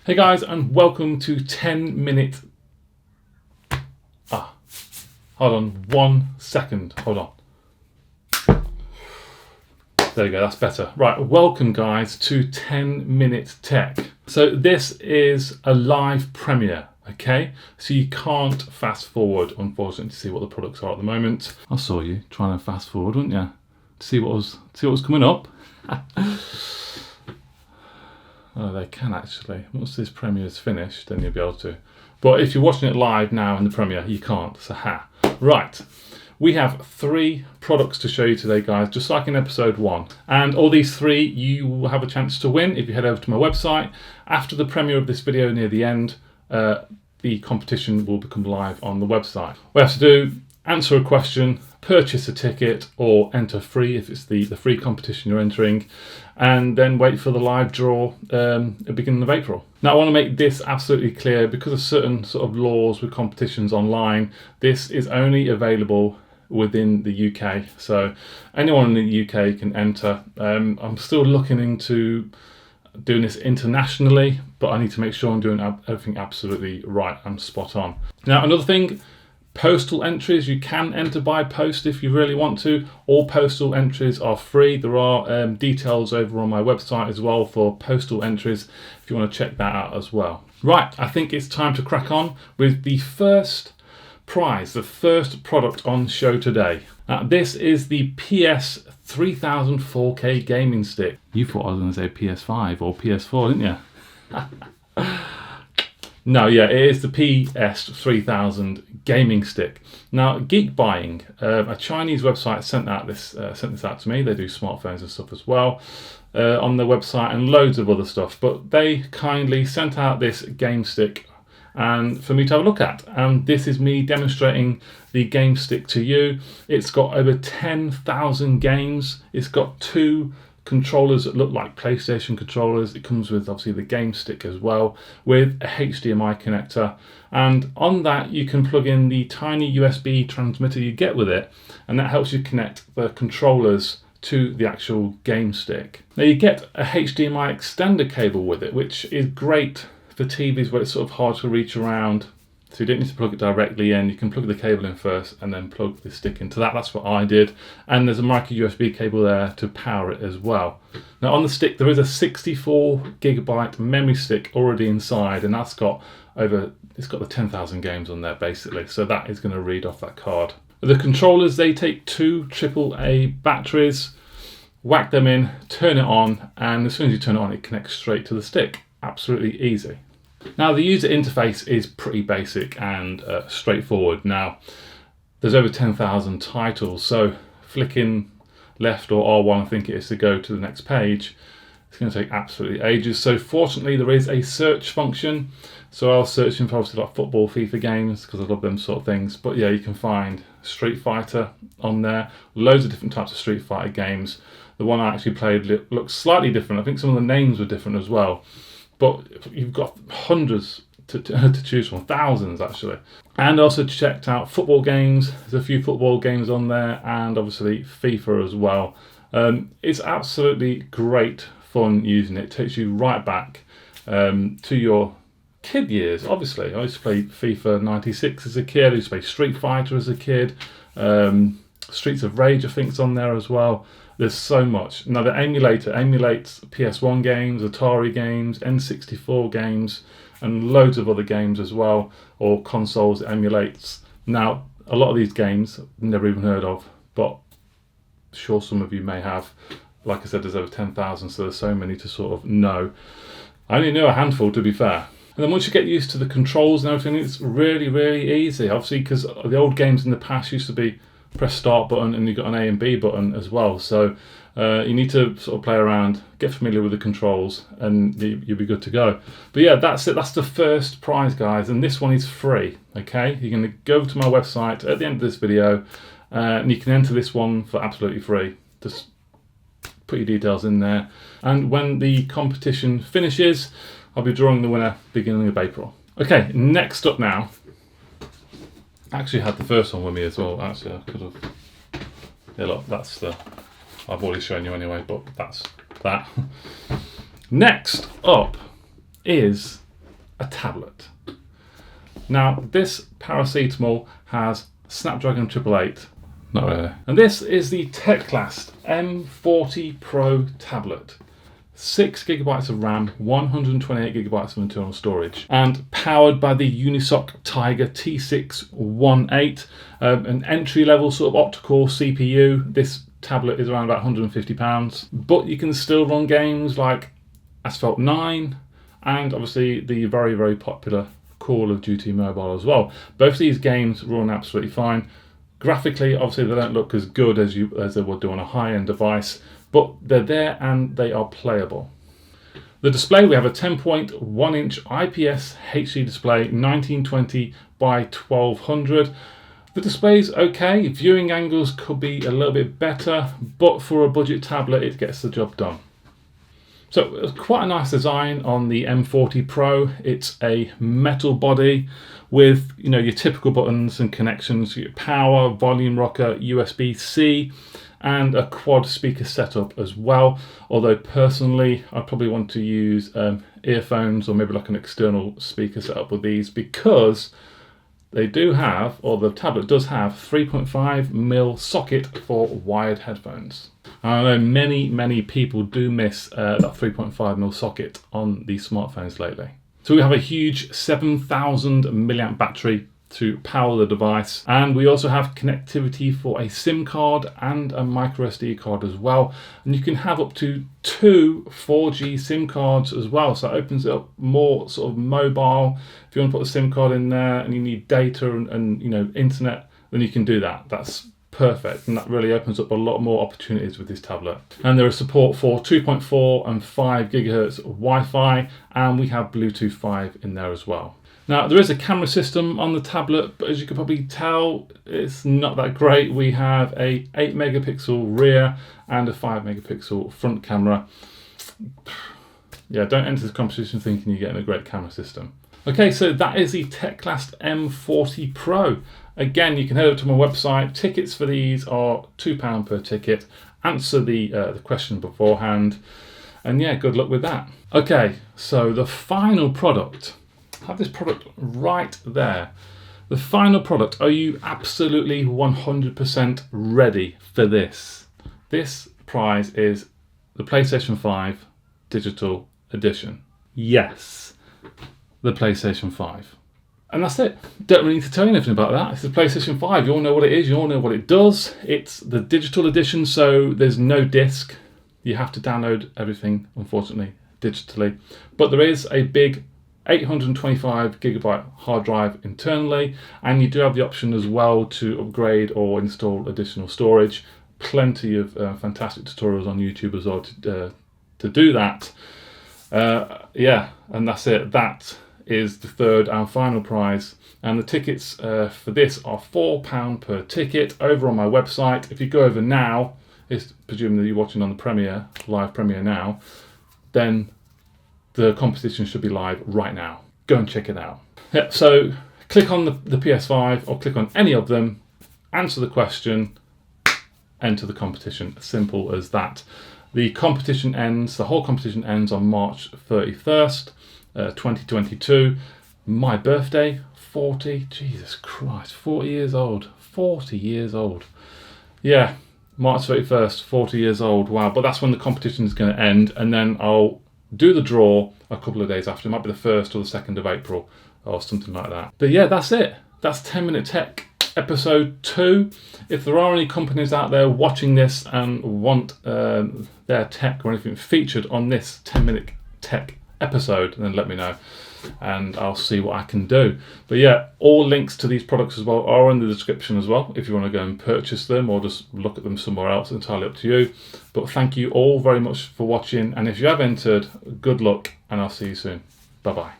Hey guys, and welcome to 10 minute... hold on 1 second, hold on. There you go, that's better. Right, welcome guys to 10 Minute Tech. So this is a live premiere, okay? So you can't fast forward, unfortunately, to see what the products are at the moment. I saw you trying to fast forward, wouldn't you? To see what was coming up. Oh, they can actually. Once this premiere is finished, then you'll be able to. But if you're watching it live now in the premiere, you can't. So Right. We have 3 products to show you today, guys, just like in episode 1. And all these 3 you will have a chance to win if you head over to my website. After the premiere of this video near the end, the competition will become live on the website. What you have to do, answer a question, purchase a ticket, or enter free if it's the free competition you're entering, and then wait for the live draw at the beginning of April. Now I want to make this absolutely clear, because of certain sort of laws with competitions online, this is only available within the UK, so anyone in the UK can enter. I'm still looking into doing this internationally, but I need to make sure I'm doing everything absolutely right and spot on. Now another thing, postal entries, you can enter by post if you really want to. All postal entries are free. There are details over on my website as well for postal entries if you want to check that out as well. Right, I think it's time to crack on with the first prize, the first product on show today. This is the PS3000 4K gaming stick. You thought I was going to say PS5 or PS4, didn't you? No, yeah, it is the PS3000 gaming stick. Now, Geek Buying, a Chinese website sent this out to me. They do smartphones and stuff as well on their website, and loads of other stuff. But they kindly sent out this game stick and for me to have a look at. And this is me demonstrating the game stick to you. It's got over 10,000 games. It's got 2 controllers that look like PlayStation controllers. It comes with obviously the game stick as well, with a HDMI connector, and on that you can plug in the tiny USB transmitter you get with it, and that helps you connect the controllers to the actual game stick. Now you get a HDMI extender cable with it, which is great for TVs where it's sort of hard to reach around. So you don't need to plug it directly in. You can plug the cable in first and then plug the stick into that. That's what I did. And there's a micro USB cable there to power it as well. Now on the stick there is a 64GB memory stick already inside, and that's got it's got the 10,000 games on there basically. So that is going to read off that card. The controllers, they take 2 AAA batteries, whack them in, turn it on, and as soon as you turn it on, it connects straight to the stick. Absolutely easy. Now the user interface is pretty basic and straightforward. Now there's over 10,000 titles, so flicking left or R1 I think it is to go to the next page, it's going to take absolutely ages. So fortunately there is a search function, so I was searching for obviously like football, FIFA games, because I love them sort of things. But yeah, you can find Street Fighter on there, loads of different types of Street Fighter games. The one I actually played looks slightly different. I think some of the names were different as well. But you've got hundreds to choose from, thousands actually. And also checked out football games. There's a few football games on there, and obviously FIFA as well. It's absolutely great fun using it. It takes you right back to your kid years, obviously. I used to play FIFA 96 as a kid. I used to play Street Fighter as a kid. Streets of Rage I think is on there as well. There's so much. Now the emulator emulates PS1 games, Atari games, N64 games, and loads of other games as well, or consoles it emulates. Now a lot of these games I've never even heard of, but sure some of you may have. Like I said, there's over 10,000, so there's so many to sort of know. I only knew a handful, to be fair. And then once you get used to the controls and everything, it's really, really easy. Obviously, because the old games in the past used to be press start button and you've got an A and B button as well, so you need to sort of play around, get familiar with the controls, and you'll be good to go. But yeah, that's it. That's the first prize, guys, and this one is free. Okay, you're going to go to my website at the end of this video and you can enter this one for absolutely free. Just put your details in there, and when the competition finishes I'll be drawing the winner beginning of April. Okay, next up now, I actually had the first one with me as well. Actually, I could have. Yeah, look, that's the. I've already shown you anyway, but that's that. Next up is a tablet. Now, this paracetamol has Snapdragon 888. Not really. And this is the Teclast M40 Pro tablet. 6 GB of RAM, 128 GB of internal storage, and powered by the Unisoc Tiger T618, an entry-level sort of octa-core CPU. This tablet is around about £150, but you can still run games like Asphalt 9 and obviously the very, very popular Call of Duty Mobile as well. Both of these games run absolutely fine. Graphically, obviously they don't look as good as they would do on a high-end device, but they're there and they are playable. The display, we have a 10.1 inch IPS HD display, 1920 by 1200. The display's okay, viewing angles could be a little bit better, but for a budget tablet it gets the job done. So it's quite a nice design on the M40 Pro. It's a metal body with, you know, your typical buttons and connections, your power, volume rocker, USB-C, and a quad speaker setup as well. Although personally, I probably want to use earphones or maybe like an external speaker setup with these, because they do have, or the tablet does have, 3.5mm socket for wired headphones. I know many people do miss that 3.5mm socket on these smartphones lately. So we have a huge 7,000 milliamp battery to power the device, and we also have connectivity for a SIM card and a micro SD card as well, and you can have up to 2 4G SIM cards as well, so it opens it up more sort of mobile. If you want to put a SIM card in there and you need data and you know, internet, then you can do that. That's perfect, and that really opens up a lot more opportunities with this tablet. And there is support for 2.4 and 5 gigahertz Wi-Fi, and we have Bluetooth 5 in there as well. Now, there is a camera system on the tablet, but as you can probably tell, it's not that great. We have a 8 megapixel rear and a 5 megapixel front camera. Yeah, don't enter the competition thinking you're getting a great camera system. Okay, so that is the Teclast M40 Pro. Again, you can head over to my website. Tickets for these are £2 per ticket. Answer the question beforehand, and yeah, good luck with that. Okay, so the final product. I have this product right there. The final product. Are you absolutely 100% ready for this? This prize is the PlayStation 5 Digital Edition. Yes, the PlayStation 5. And that's it. Don't really need to tell you anything about that. It's the PlayStation 5. You all know what it is. You all know what it does. It's the digital edition, so there's no disc. You have to download everything, unfortunately, digitally. But there is a big 825 gigabyte hard drive internally, and you do have the option as well to upgrade or install additional storage. Plenty of fantastic tutorials on YouTube as well to do that. Yeah, and that's it. That is the third and final prize, and the tickets for this are £4 per ticket over on my website. If you go over now, it's presumably you're watching on the premiere, live premiere now, then the competition should be live right now. Go and check it out. Yeah, so click on the PS5 or click on any of them, answer the question, enter the competition. Simple as that. The competition ends, the whole competition ends on March 31st, 2022. My birthday, 40, Jesus Christ, 40 years old. 40 years old. Yeah, March 31st, 40 years old. Wow, but that's when the competition is going to end, and then I'll do the draw a couple of days after. It might be the 1st or the 2nd of April or something like that. But yeah, that's it. That's 10 Minute Tech episode 2. If there are any companies out there watching this and want their tech or anything featured on this 10 Minute Tech episode, then let me know and I'll see what I can do. But yeah, all links to these products as well are in the description as well if you want to go and purchase them or just look at them somewhere else. Entirely up to you. But thank you all very much for watching, and if you have entered, good luck, and I'll see you soon. Bye bye.